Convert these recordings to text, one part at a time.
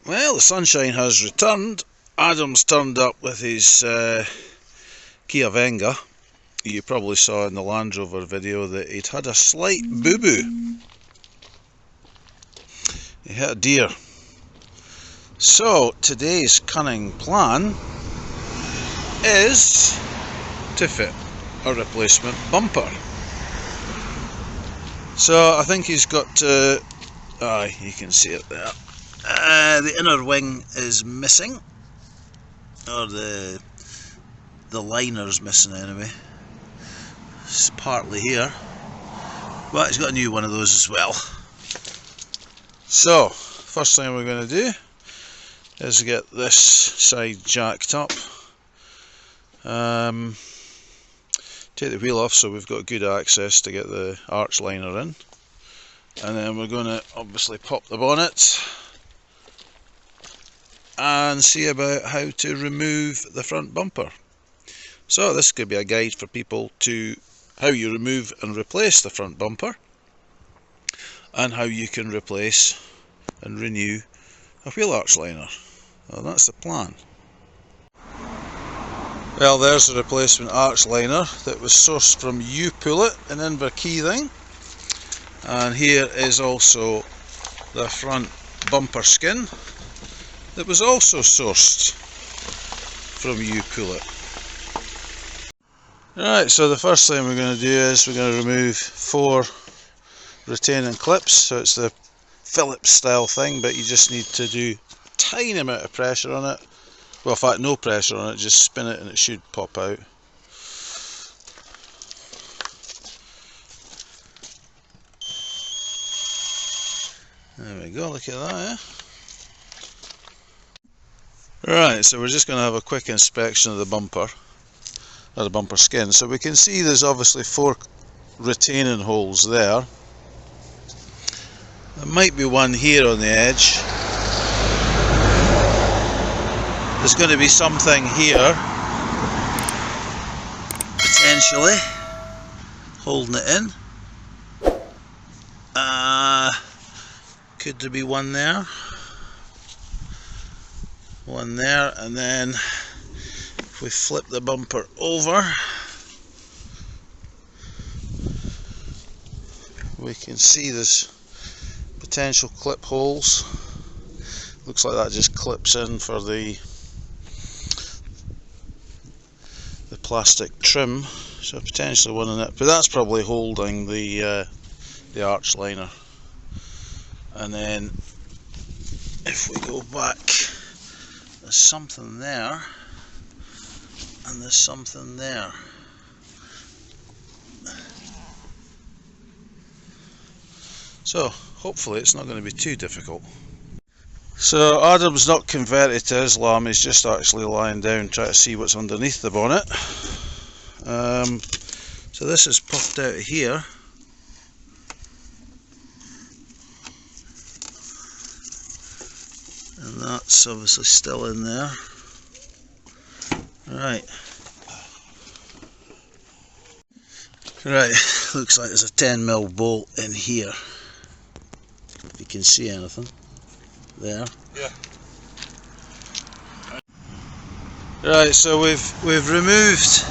Well, the sunshine has returned. Adam's turned up with his Kia Venga. You probably saw in the Land Rover video that he'd had a slight boo-boo. He hit a deer. So today's cunning plan is to fit a replacement bumper. So I think he's got you can see it there. The inner wing is missing, or the liner's missing anyway. It's partly here, but he's got a new one of those as well. So first thing we're going to do is get this side jacked up, take the wheel off so we've got good access to get the arch liner in, and then we're going to obviously pop the bonnet and see about how to remove the front bumper. So this could be a guide for people to how you remove and replace the front bumper, and how you can replace and renew a wheel arch liner. Well, that's the plan. Well, there's the replacement arch liner that was sourced from U-Pullet in Inverkeithing, and here is also the front bumper skin that was also sourced from U-Pullet. Right, so the first thing we're going to do is we're going to remove 4 retaining clips. So it's the Phillips style thing, but you just need to do a tiny amount of pressure on it. Well, in fact, no pressure on it, just spin it and it should pop out. There we go, look at that, Right, so we're just going to have a quick inspection of the bumper, or the bumper skin. So we can see there's obviously 4 retaining holes there. There might be one here on the edge. There's going to be something here, potentially, holding it in. Could there be one there? One there, and then if we flip the bumper over, we can see there's potential clip holes. Looks like that just clips in for the plastic trim, so potentially one in it, but that's probably holding the arch liner. And then if we go back, there's something there and there's something there. So hopefully it's not going to be too difficult. So Adam's not converted to Islam, he's just actually lying down trying to see what's underneath the bonnet. So this is popped out of here. And that's obviously still in there. Right, looks like there's a 10mm bolt in here. If you can see anything. There. Yeah. Right, so we've removed.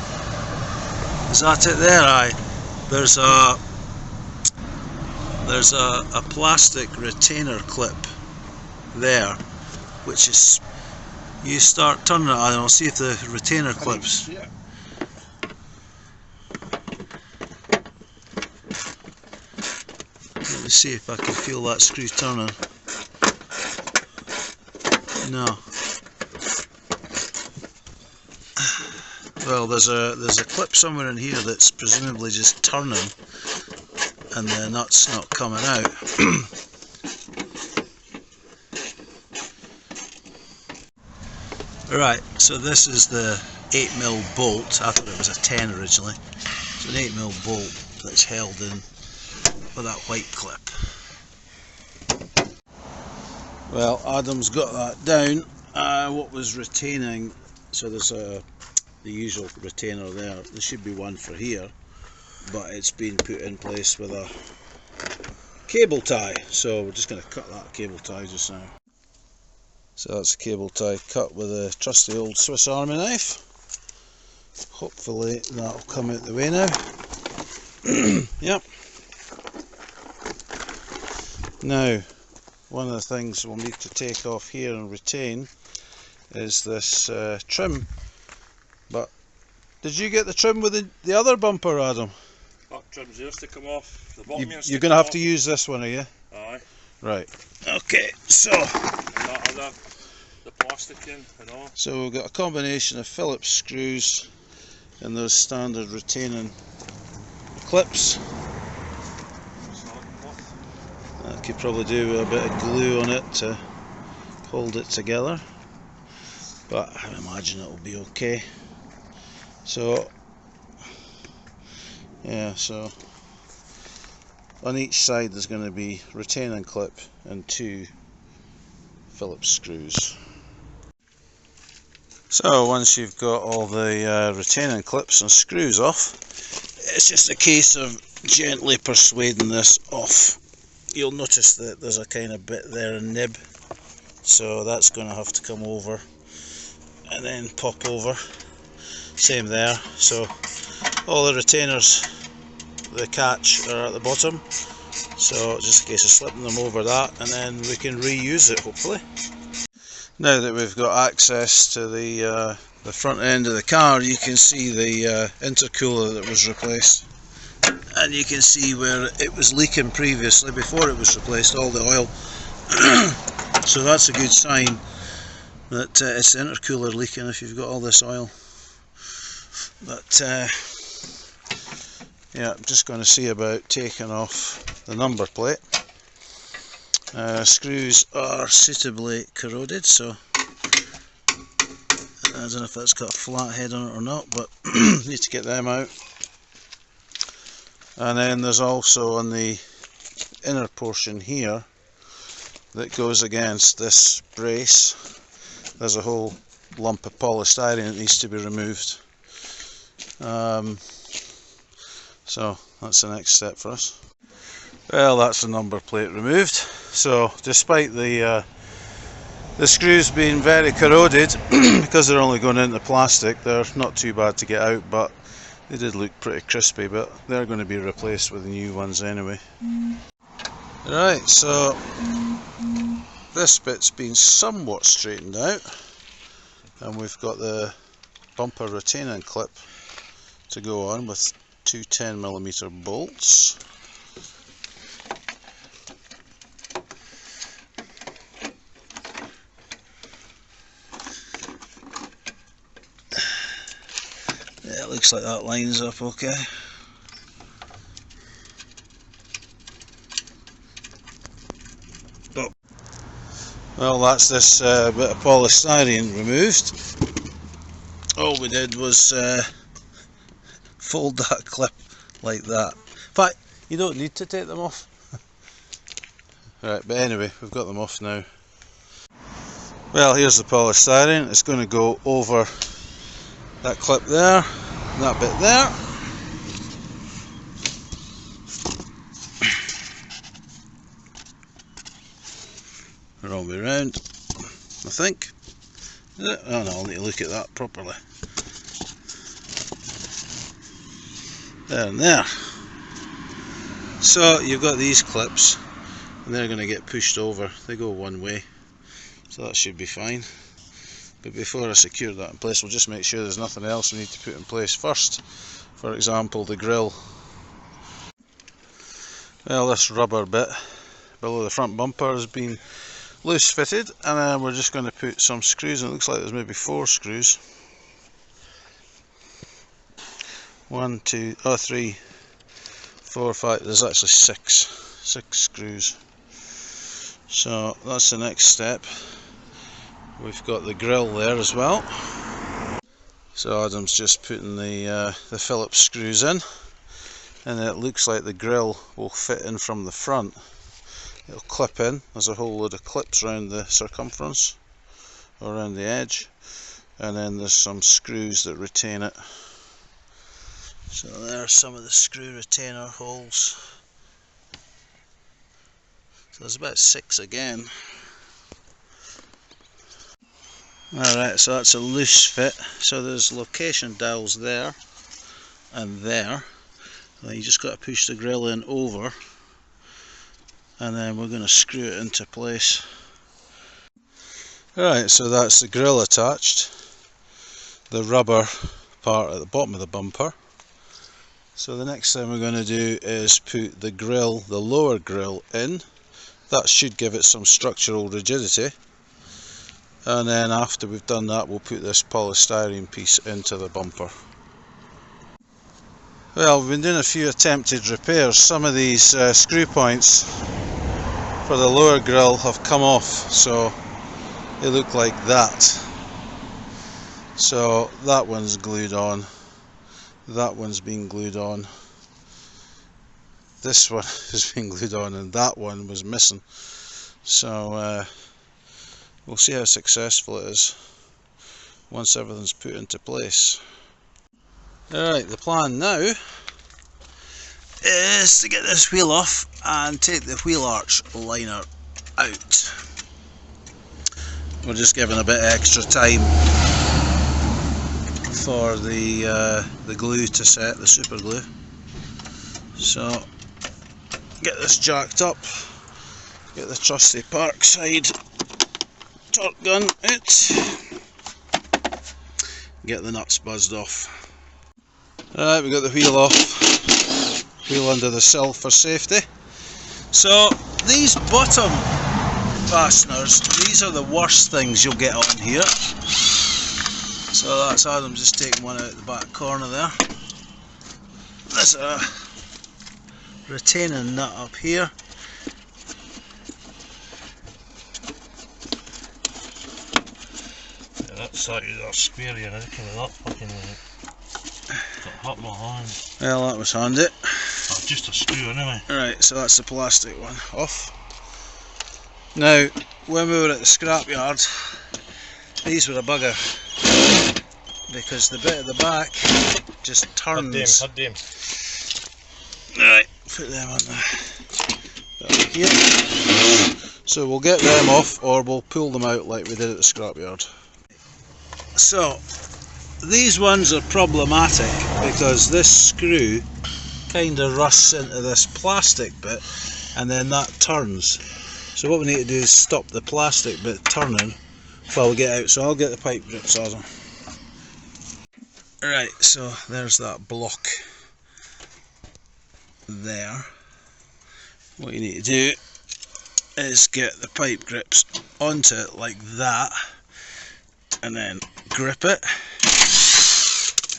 Is that it there? Aye. There's a plastic retainer clip there, which is, you start turning it on and I'll see if the retainer clips. Yeah. Let me see if I can feel that screw turning. No. Well, there's a clip somewhere in here that's presumably just turning, and the nut's not coming out. Right, so this is the 8mm bolt. I thought it was a 10 originally. It's an 8mm bolt that's held in with that white clip. Well, Adam's got that down. What was retaining, so there's the usual retainer there. There should be one for here, but it's been put in place with a cable tie. So we're just going to cut that cable tie just now. So that's a cable tie cut with a trusty old Swiss Army knife. Hopefully that'll come out the way now. Yep. Now, one of the things we'll need to take off here and retain is this trim. But did you get the trim with the other bumper, Adam? That trim's yours to come off. The bottom You're going to have to use this one, are you? Aye. Right. Okay, so the plastic in and all. So we've got a combination of Phillips screws and those standard retaining clips. I could probably do with a bit of glue on it to hold it together, but I imagine it will be okay. So yeah, so on each side there's going to be retaining clip and 2 Phillips screws. So once you've got all the retaining clips and screws off, it's just a case of gently persuading this off. You'll notice that there's a kind of bit there, a nib, so that's going to have to come over and then pop over. Same there, so all the retainers, the catch, are at the bottom, so just a case of slipping them over that and then we can reuse it hopefully. Now that we've got access to the front end of the car, you can see the intercooler that was replaced, and you can see where it was leaking previously before it was replaced, all the oil. So that's a good sign that it's the intercooler leaking if you've got all this oil. But yeah, I'm just going to see about taking off the number plate. Screws are suitably corroded, so I don't know if that's got a flat head on it or not, but need to get them out. And then there's also on the inner portion here that goes against this brace, there's a whole lump of polystyrene that needs to be removed. So that's the next step for us. Well, that's the number plate removed. So despite the screws being very corroded, because they're only going into plastic, they're not too bad to get out, but they did look pretty crispy, but they're going to be replaced with the new ones anyway. Right, so this bit's been somewhat straightened out, and we've got the bumper retaining clip to go on with 2 10mm bolts. Yeah, it looks like that lines up okay. Oh. Well, that's this bit of polystyrene removed. All we did was fold that clip like that. In fact, you don't need to take them off. Right, but anyway, we've got them off now. Well, here's the polystyrene. It's going to go over that clip there, and that bit there. Wrong way round, I think. Is it? Oh no, I'll need to look at that properly. There and there. So you've got these clips, and they're going to get pushed over. They go one way, so that should be fine. But before I secure that in place, we'll just make sure there's nothing else we need to put in place first. For example, the grille. Well, this rubber bit below the front bumper has been loose fitted, and then we're just going to put some screws in. It looks like there's maybe 4 screws. 1, 2, 3, 4, 5. There's actually 6 screws. So that's the next step. We've got the grille there as well. So Adam's just putting the Phillips screws in, and it looks like the grille will fit in from the front. It'll clip in. There's a whole load of clips around the circumference, or around the edge, and then there's some screws that retain it. So there's some of the screw retainer holes. So there's about 6 again. Alright, so that's a loose fit. So there's location dowels there and there. And then you just got to push the grill in over, and then we're going to screw it into place. Alright, so that's the grill attached. The rubber part at the bottom of the bumper. So the next thing we're going to do is put the grill, the lower grill, in. That should give it some structural rigidity. And then after we've done that, we'll put this polystyrene piece into the bumper. Well, we've been doing a few attempted repairs. Some of these screw points for the lower grill have come off, so they look like that. So that one's glued on, that one's been glued on, this one has been glued on, and that one was missing. So we'll see how successful it is once everything's put into place. Alright, the plan now is to get this wheel off and take the wheel arch liner out. We're just giving a bit of extra time for the glue to set, the super glue. So get this jacked up, get the trusty Parkside torque gun out, get the nuts buzzed off. Alright, we got the wheel off, wheel under the sill for safety. So these bottom fasteners, these are the worst things you'll get on here. So that's Adam just taking one out the back corner there. There's a retaining nut up here. Yeah, that's square here, I reckon that fucking got hurt my hand. Well, that was handy. Oh, just a screw anyway. Right, so that's the plastic one off. Now, when we were at the scrapyard, these were a bugger, because the bit at the back just turns. Had them. Right, put them on there. Here. So we'll get them off, or we'll pull them out like we did at the scrapyard. So these ones are problematic because this screw kind of rusts into this plastic bit, and then that turns. So what we need to do is stop the plastic bit turning while we get out. So I'll get the pipe grips on them. Right, so there's that block there. What you need to do is get the pipe grips onto it like that, and then grip it,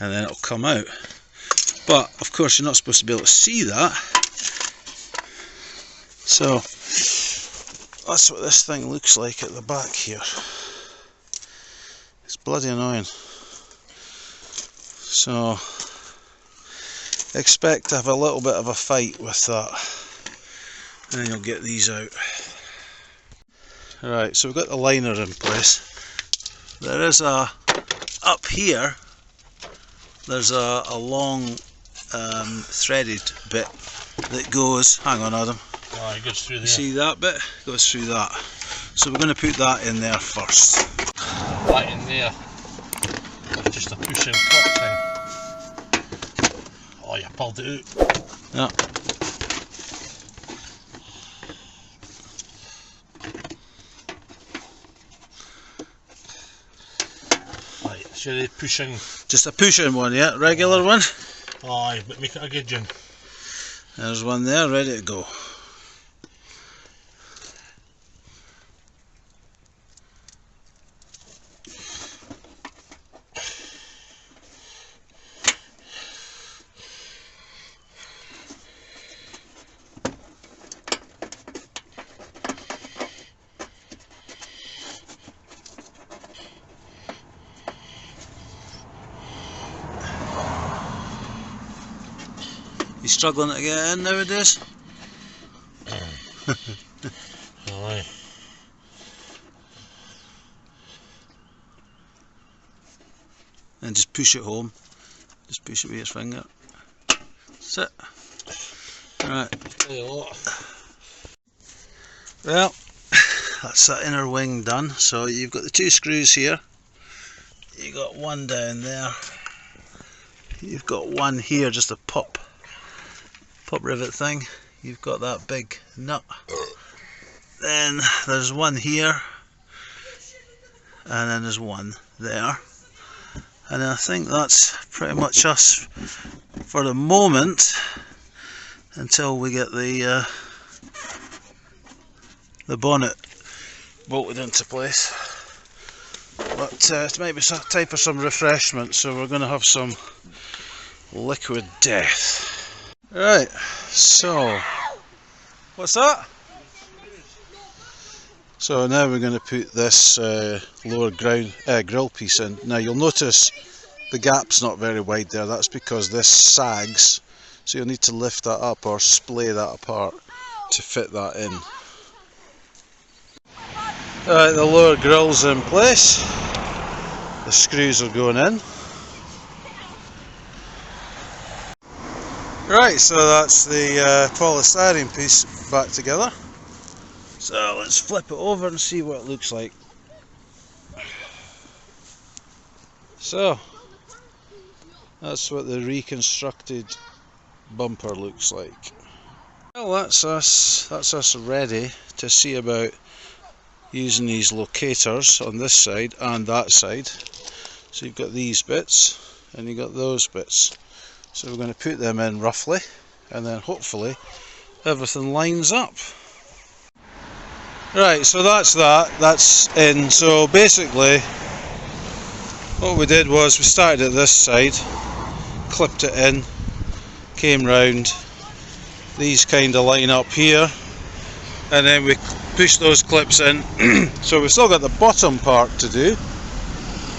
and then it'll come out. But of course you're not supposed to be able to see that, so that's what this thing looks like at the back here. It's bloody annoying. So expect to have a little bit of a fight with that, and then you'll get these out. Right, so we've got the liner in place. There is a, up here, there's a long threaded bit that goes, hang on Adam, Oh, it goes through there. you see that bit? Goes through that. So we're going to put that in there first. Right in there. Just a push and cut thing. Oh, you pulled it out. Yeah. Right, so they pushing. Just a push-in one, yeah? Regular one? Aye, but make it a good one. There's one there, ready to go. You struggling to get in nowadays? Aye. And just push it home. Just push it with your finger. That's it. Right. Tell you what. Well, that's that inner wing done. So you've got the two screws here. got one down there. You've got one here, just a pop rivet thing. You've got that big nut. Then there's one here, and then there's one there. And I think that's pretty much us for the moment, until we get the bonnet bolted into place. But it's maybe some type of some refreshment, so we're going to have some liquid death. Right, so what's that? So now we're going to put this lower grill piece in. Now you'll notice the gap's not very wide there. That's because this sags, so you'll need to lift that up or splay that apart to fit that in. Alright, the lower grill's in place. The screws are going in. Right, so that's the polystyrene piece back together. So let's flip it over and see what it looks like. So that's what the reconstructed bumper looks like. Well, that's us ready to see about using these locators on this side and that side. So you've got these bits and you've got those bits. So we're going to put them in roughly, and then hopefully everything lines up. Right, so that's in. So basically what we did was we started at this side, clipped it in, came round, these kind of line up here, and then we push those clips in. So we've still got the bottom part to do,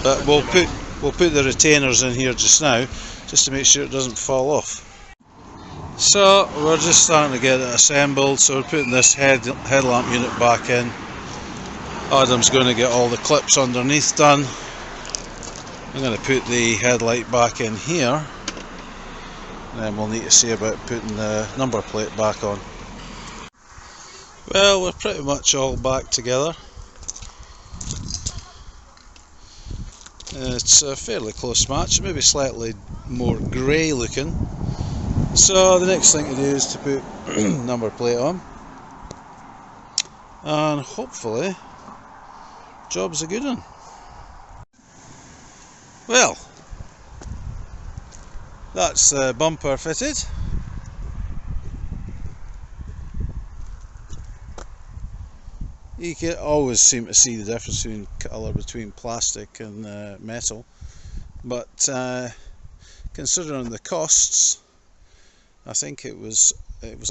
but we'll put the retainers in here just now, just to make sure it doesn't fall off. So we're just starting to get it assembled. So we're putting this headlamp unit back in. Adam's going to get all the clips underneath done. I'm going to put the headlight back in here, and then we'll need to see about putting the number plate back on. Well, we're pretty much all back together. It's a fairly close match, maybe slightly more grey looking. So the next thing to do is to put number plate on, and hopefully job's a good one. Well, that's the bumper fitted. You can always seem to see the difference in colour between plastic and metal, but considering the costs, I think it was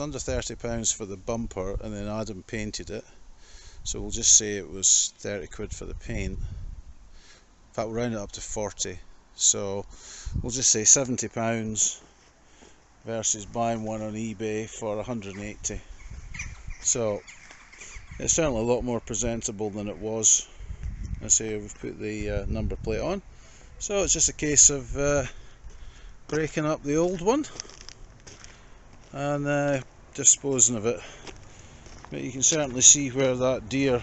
under £30 for the bumper, and then Adam painted it, so we'll just say it was 30 quid for the paint. In fact, we'll round it up to 40, so we'll just say £70 versus buying one on eBay for 180. So it's certainly a lot more presentable than it was. I say we've put the number plate on, so it's just a case of breaking up the old one and disposing of it. But you can certainly see where that deer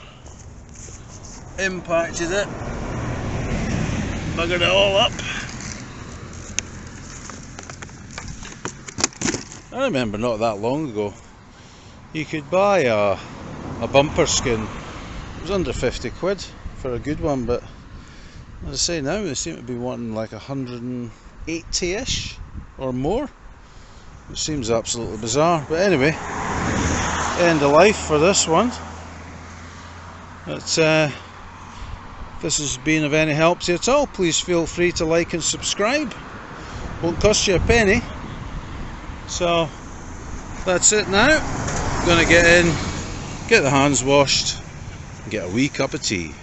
impacted it, buggered it all up. I remember not that long ago you could buy a bumper skin. It was under 50 quid for a good one, but as I say, now they seem to be wanting like 180-ish or more, which seems absolutely bizarre. But anyway, end of life for this one. But if this has been of any help to you at all, please feel free to like and subscribe. Won't cost you a penny. So that's it now. Gonna get in, get the hands washed, and get a wee cup of tea.